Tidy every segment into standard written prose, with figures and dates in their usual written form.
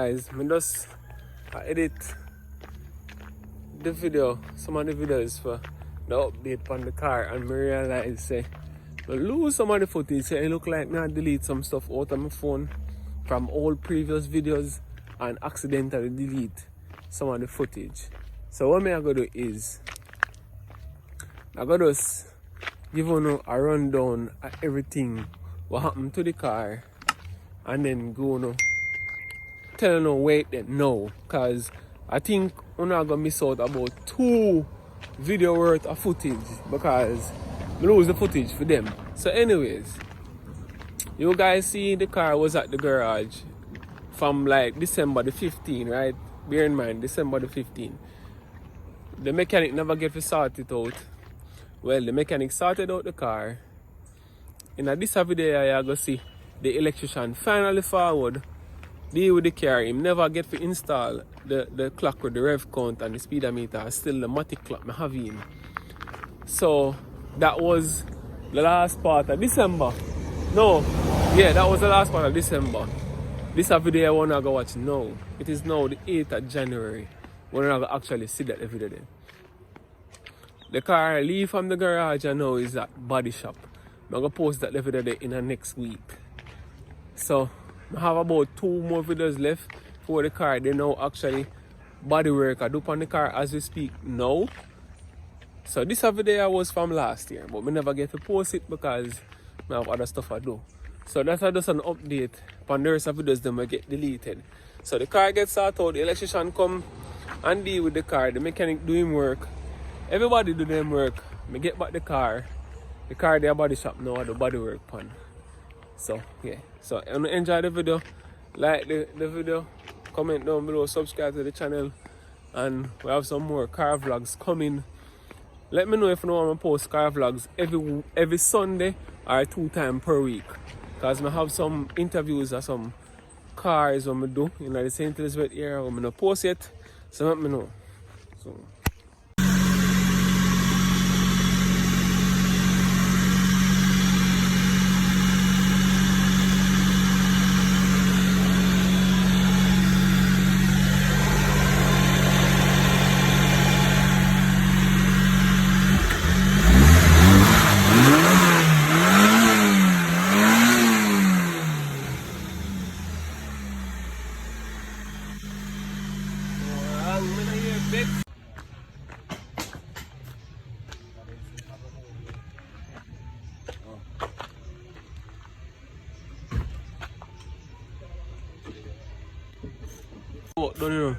guys, I just edit the video, some of the videos for the update on the car, and I realize say I lose some of the footage. So it look like I delete some stuff out of my phone from all previous videos and accidentally delete some of the footage. So what I'm gonna do is I'm gonna just give you a rundown of everything what happened to the car, and then go tell you where it then now, because I think I'm not gonna miss out about 2 video worth of footage because I lose the footage for them. So anyways, you guys see the car was at the garage from like December the 15th, right? Bear in mind, December the 15th. The mechanic never get to sort it out. Well, the mechanic sorted out the car. In this video, you go see the electrician finally forward, deal with the car. Him never get to install the clock with the rev count and the speedometer. Still the matic clock I have in. So that was the last part of December. No, yeah, that was the last part of December. This video I wanna go watch now. It is now the 8th of January. When I actually see that video then. The car leave from the garage and now is at body shop. I'm gonna post that video there in the next week. So I have about 2 more videos left for the car. They now actually body work I do on the car as we speak now. So this video was from last year, but we never get to post it because I have other stuff I do. So that's just an update. On the rest of videos them will get deleted. So the car gets started out, the electrician come and deal with the car, the mechanic do him work. Everybody do them work. I get back the car their body shop now I do body work on. So yeah. So if you enjoy the video, like the video, comment down below, subscribe to the channel, and we have some more car vlogs coming. Let me know if you want to post car vlogs every Sunday or 2 times per week. Because I have some interviews of some cars when I do in the St. Elizabeth area when I don't post yet. So let me know. So. Oh, don't you know?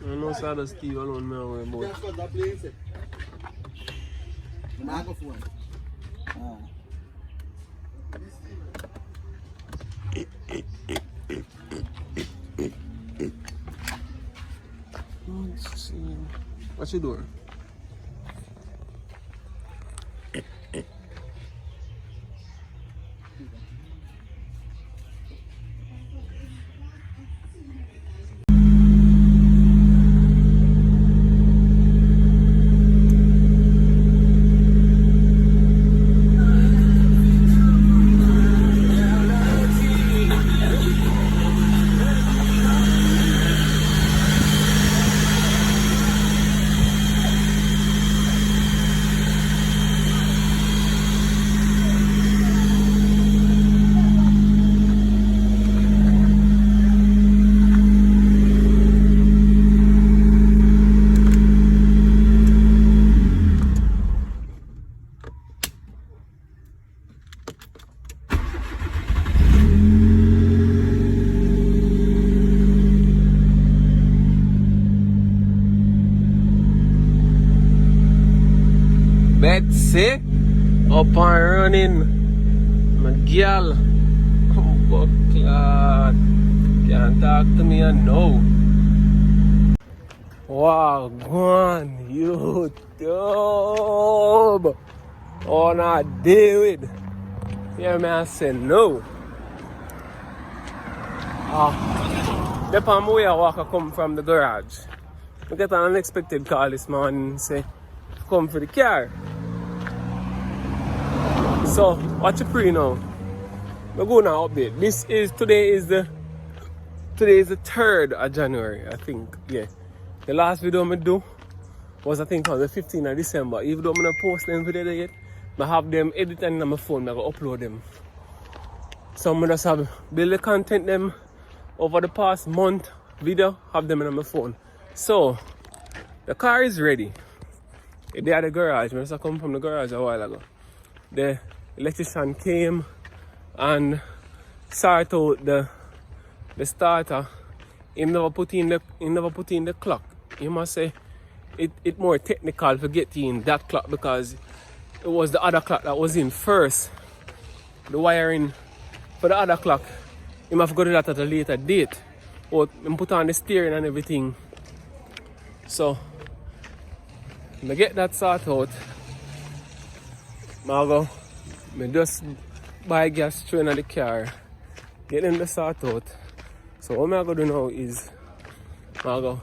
I know Sada Steve alone, man. Worry about. What's she doing? Betsy, up and running. My girl, oh, God, can't talk to me and no. Wow, go on, YouTube. Oh, not David. Yeah, man, I said no. The palm way I walk, I come from the garage. I get an unexpected call this morning, say, come for the car. So watch it pre now. We're going to update. Today is the 3rd of January, I think. Yeah. The last video I do was I think on the 15th of December. Even though I'm not post them video yet, I have them edited on my phone, I go upload them. So I'm just have build the content them over the past month video, have them on my phone. So the car is ready. They at the garage. I just come from the garage a while ago. The electrician came and sorted out the starter. He never put in the clock. You must say it more technical to get in that clock because it was the other clock that was in first. The wiring for the other clock, you must go to that at a later date. Or put on the steering and everything. So I get that sorted out. I just buy gas train in the car, get them to sort out. So what I'm going to do now is I go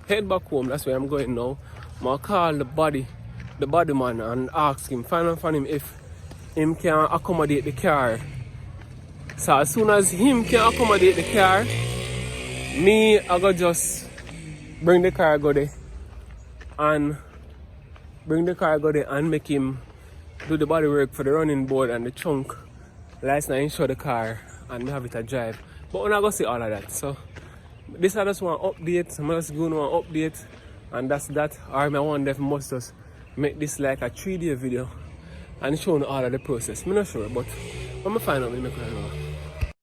head back home. That's where I'm going now. I'm going to call the body man and ask him, find out from him if him can accommodate the car. So as soon as him can accommodate the car, I go just bring the car go there and make him do the body work for the running board and the trunk. Last night insure the car and have it a drive. But we're not going to see all of that. So this I just want to update. I'm just going to update and that's that. Or I want them must just make this like a 3-day video and show all of the process. I'm not sure, but I'm going to find out when I know.